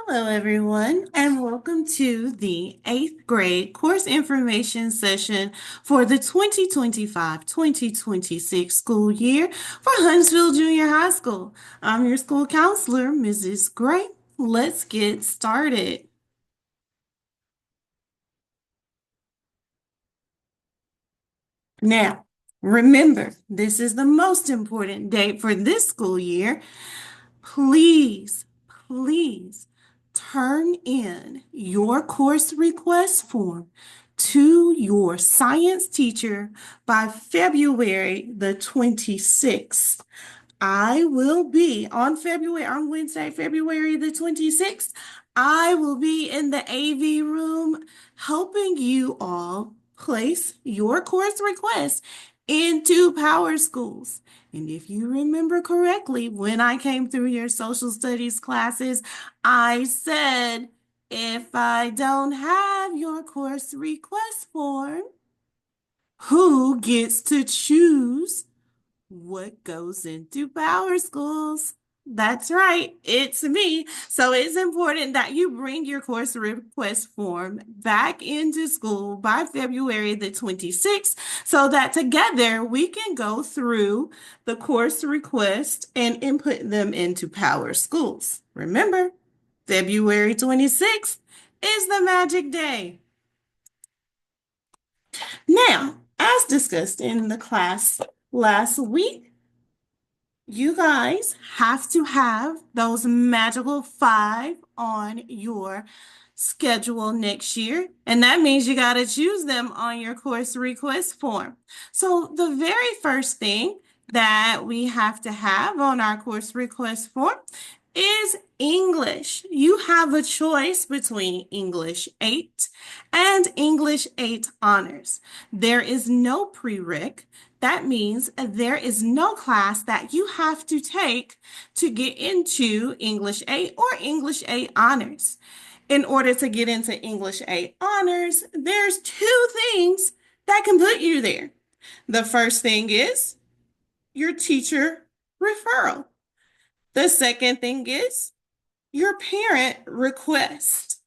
Hello, everyone, and welcome to the eighth grade course information session for the 2025-2026 school year for Huntsville Junior High School. I'm your school counselor, Mrs. Gray. Let's get started. Now, remember, this is the most important date for this school year. Please, please turn in your course request form to your science teacher by February the 26th. I will be on Wednesday, February the 26th. I will be in the AV room helping you all place your course requests into Power Schools. And if you remember correctly, when I came through your social studies classes, I said, if I don't have your course request form, who gets to choose what goes into Power Schools? That's right, it's me. So it's important that you bring your course request form back into school by February the 26th so that together we can go through the course request and input them into Power Schools. Remember, February 26th is the magic day. Now, as discussed in the class last week, you guys have to have those magical 5 on your schedule next year, and that means you got to choose them on your course request form. So the very first thing that we have to have on our course request form is English. You have a choice between English 8 and English 8 honors. There is no prereq. That means there is no class that you have to take to get into English 8 or English 8 honors. In order to get into English 8 honors, there's 2 things that can put you there. The first thing is your teacher referral. The second thing is your parent request.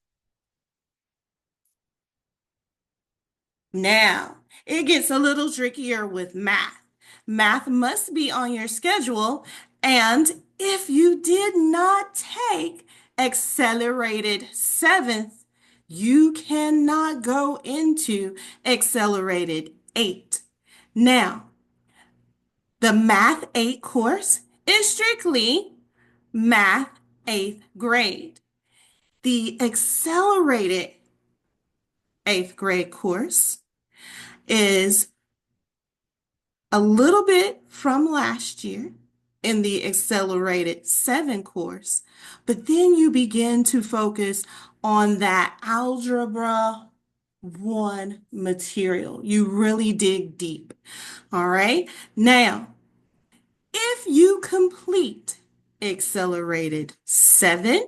Now, it gets a little trickier with math. Math must be on your schedule, and if you did not take accelerated 7th, you cannot go into accelerated 8. Now, the Math 8 course is strictly Math 8th grade. The accelerated 8th grade course is a little bit from last year in the accelerated 7 course, but then you begin to focus on that algebra 1 material. You really dig deep. All right. Now, if you complete accelerated 7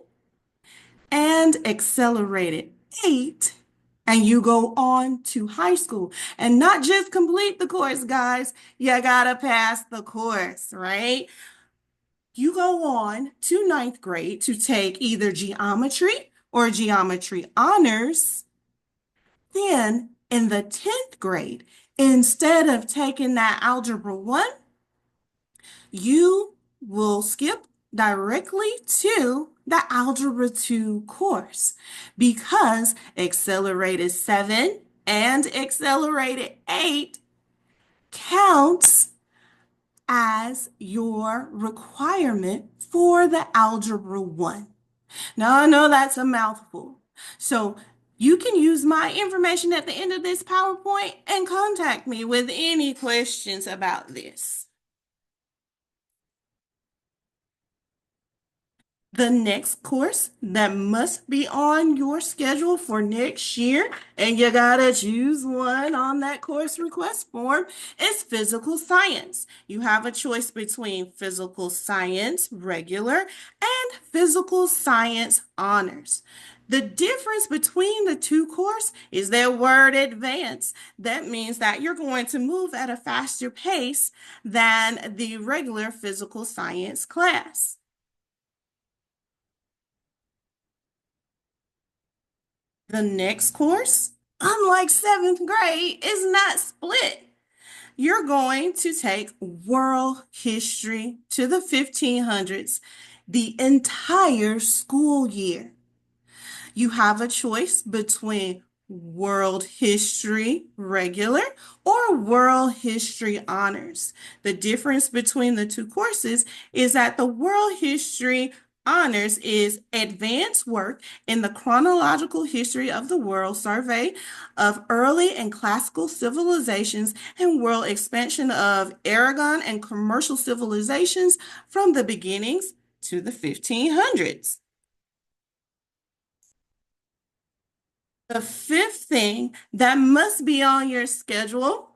and accelerated 8, and you go on to high school and not just complete the course, guys, you gotta pass the course, right? You go on to 9th grade to take either geometry or geometry honors. Then in the 10th grade, instead of taking that algebra 1, you will skip directly to the Algebra 2 course because Accelerated 7 and Accelerated 8 counts as your requirement for the Algebra 1. Now, I know that's a mouthful. So you can use my information at the end of this PowerPoint and contact me with any questions about this. The next course that must be on your schedule for next year, and you gotta choose one on that course request form, is physical science. You have a choice between physical science regular and physical science honors. The difference between the 2 courses is their word advance. That means that you're going to move at a faster pace than the regular physical science class. The next course, unlike seventh grade, is not split. You're going to take world history to the 1500s the entire school year. You have a choice between World History Regular or World History Honors. The difference between the two courses is that the World History Honors is advanced work in the chronological history of the world, survey of early and classical civilizations, and world expansion of Aragon and commercial civilizations from the beginnings to the 1500s. The fifth thing that must be on your schedule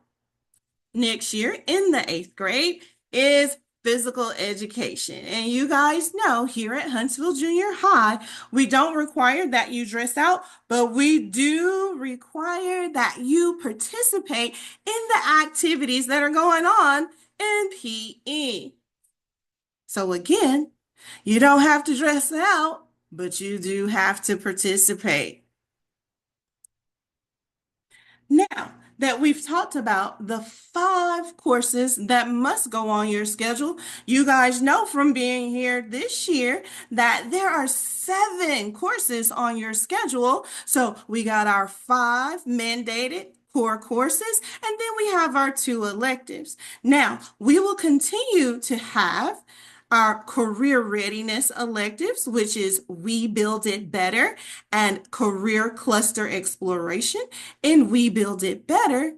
next year in the eighth grade is physical education. And you guys know here at Huntsville Junior High, we don't require that you dress out, but we do require that you participate in the activities that are going on in PE. So again, you don't have to dress out, but you do have to participate. Now that we've talked about the 5 courses that must go on your schedule, you guys know from being here this year that there are 7 courses on your schedule. So we got our 5 mandated core courses, and then we have our 2 electives. Now, we will continue to have our career readiness electives, which is We Build It Better and career cluster exploration. In We Build It Better,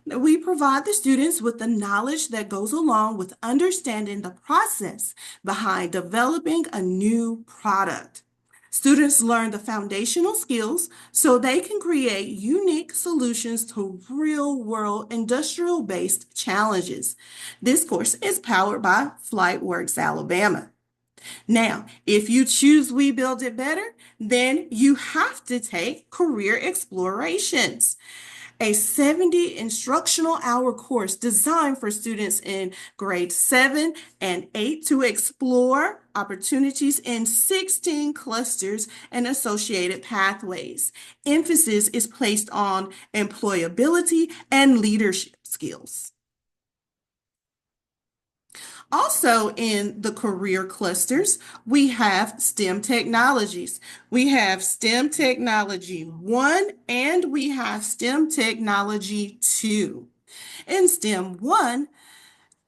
we provide the students with the knowledge that goes along with understanding the process behind developing a new product. Students learn the foundational skills so they can create unique solutions to real-world industrial-based challenges. This course is powered by FlightWorks Alabama. Now, if you choose We Build It Better, then you have to take Career Explorations, a 70 instructional hour course designed for students in grade 7 and 8 to explore opportunities in 16 clusters and associated pathways. Emphasis is placed on employability and leadership skills. Also in the career clusters, we have STEM technologies. We have STEM Technology 1 and we have STEM Technology 2. In STEM 1,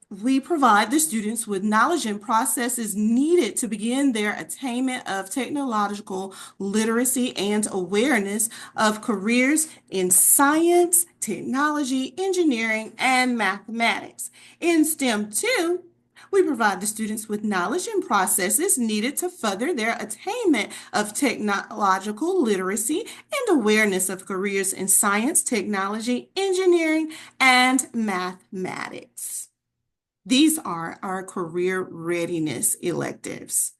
we provide the students with knowledge and processes needed to begin their attainment of technological literacy and awareness of careers in science, technology, engineering, and mathematics. In STEM 2, we provide the students with knowledge and processes needed to further their attainment of technological literacy and awareness of careers in science, technology, engineering, and mathematics. These are our career readiness electives.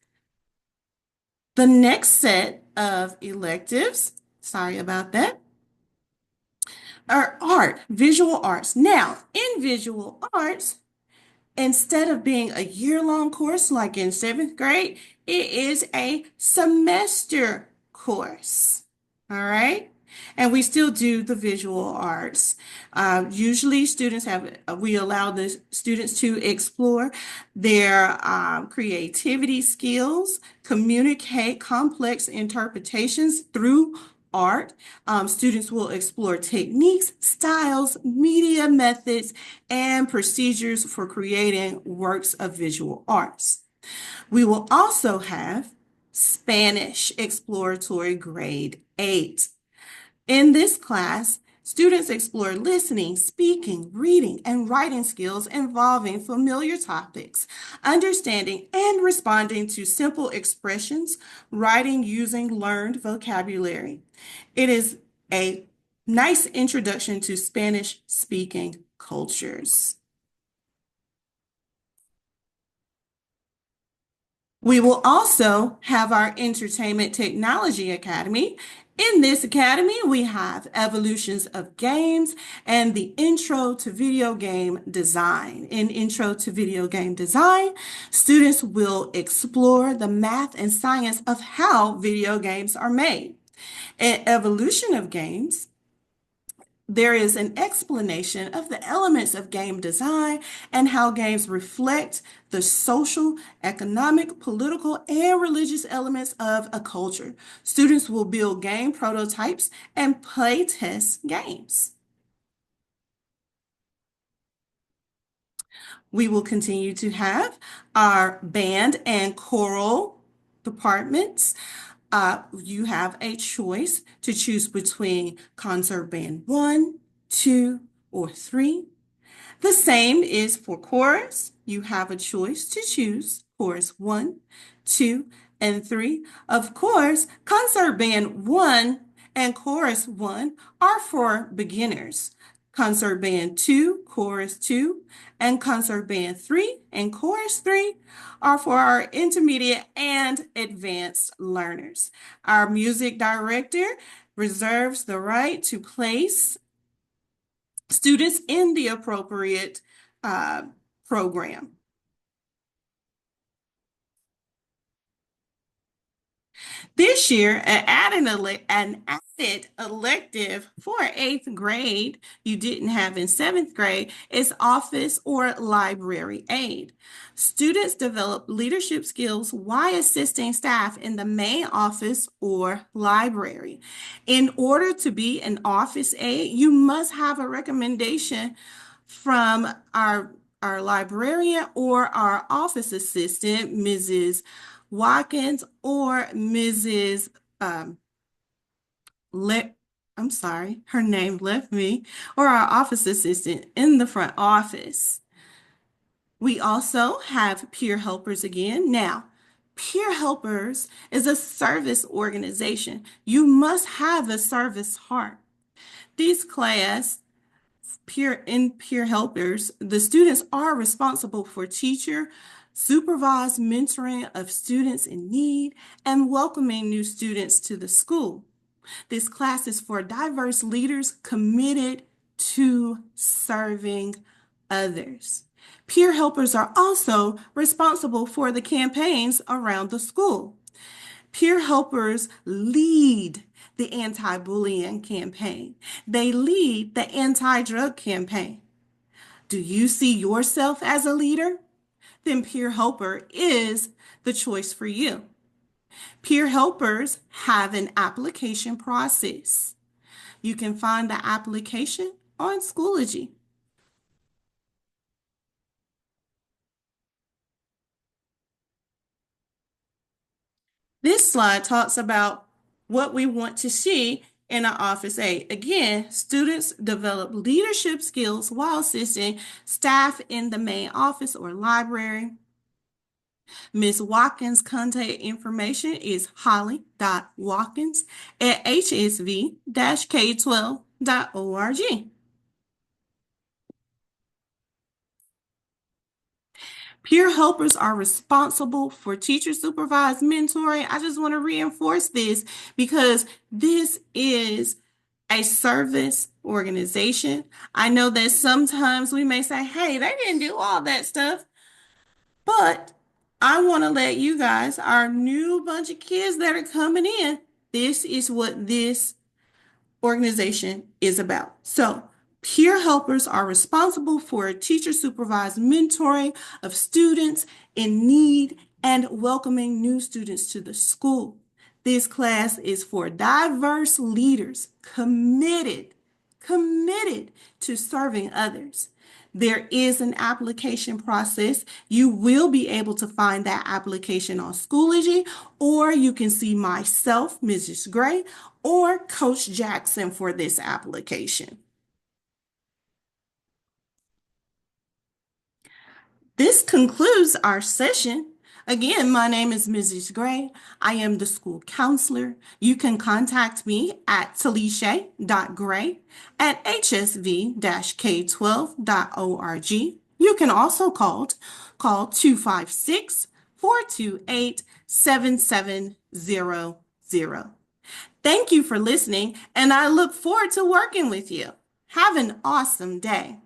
The next set of electives, sorry about that, are visual arts. Now, in visual arts, instead of being a year-long course like in 7th grade, it is a semester course. All right? And we still do the visual arts. Usually we allow the students to explore their creativity skills, communicate complex interpretations through art. Students will explore techniques, styles, media methods, and procedures for creating works of visual arts. We will also have Spanish Exploratory Grade 8. In this class, students explore listening, speaking, reading, and writing skills involving familiar topics, understanding and responding to simple expressions, writing using learned vocabulary. It is a nice introduction to Spanish-speaking cultures. We will also have our Entertainment Technology Academy. In this academy, we have Evolutions of Games and the Intro to Video Game Design. In Intro to Video Game Design, students will explore the math and science of how video games are made. In evolution of games, there is an explanation of the elements of game design and how games reflect the social, economic, political, and religious elements of a culture. Students will build game prototypes and play test games. We will continue to have our band and choral departments. You have a choice to choose between concert band 1, 2, or 3. The same is for chorus. You have a choice to choose chorus 1, 2, and 3. Of course, concert band 1 and chorus 1 are for beginners. Concert band 2, chorus 2, and concert band 3 and chorus 3 are for our intermediate and advanced learners. Our music director reserves the right to place students in the appropriate uh, program. This year, an added elective for eighth grade you didn't have in seventh grade is office or library aid. Students develop leadership skills while assisting staff in the main office or library. In order to be an office aide, you must have a recommendation from our librarian or our office assistant, Mrs. Watkins or Mrs. Um, Le- I'm sorry, her name left me, or our office assistant in the front office. We also have peer helpers again. Now, peer helpers is a service organization. You must have a service heart. These class peer helpers, the students are responsible for teacher supervised mentoring of students in need and welcoming new students to the school. This class is for diverse leaders committed to serving others. Peer helpers are also responsible for the campaigns around the school. Peer helpers lead the anti-bullying campaign. They lead the anti-drug campaign. Do you see yourself as a leader? Then peer helper is the choice for you. Peer helpers have an application process. You can find the application on Schoology. This slide talks about what we want to see in our office aide. Again, students develop leadership skills while assisting staff in the main office or library. Ms. Watkins' contact information is holly.watkins@hsv-k12.org. Peer helpers are responsible for teacher supervised mentoring. I just want to reinforce this because this is a service organization. I know that sometimes we may say, hey, they didn't do all that stuff, but I want to let you guys, our new bunch of kids that are coming in, this is what this organization is about. So, peer helpers are responsible for teacher supervised mentoring of students in need and welcoming new students to the school. This class is for diverse leaders committed to serving others. There is an application process. You will be able to find that application on Schoology, or you can see myself, Mrs. Gray, or Coach Jackson for this application. This concludes our session. Again, my name is Mrs. Gray. I am the school counselor. You can contact me at talisha.gray@hsv-k12.org. You can also call 256-428-7700. Thank you for listening, and I look forward to working with you. Have an awesome day.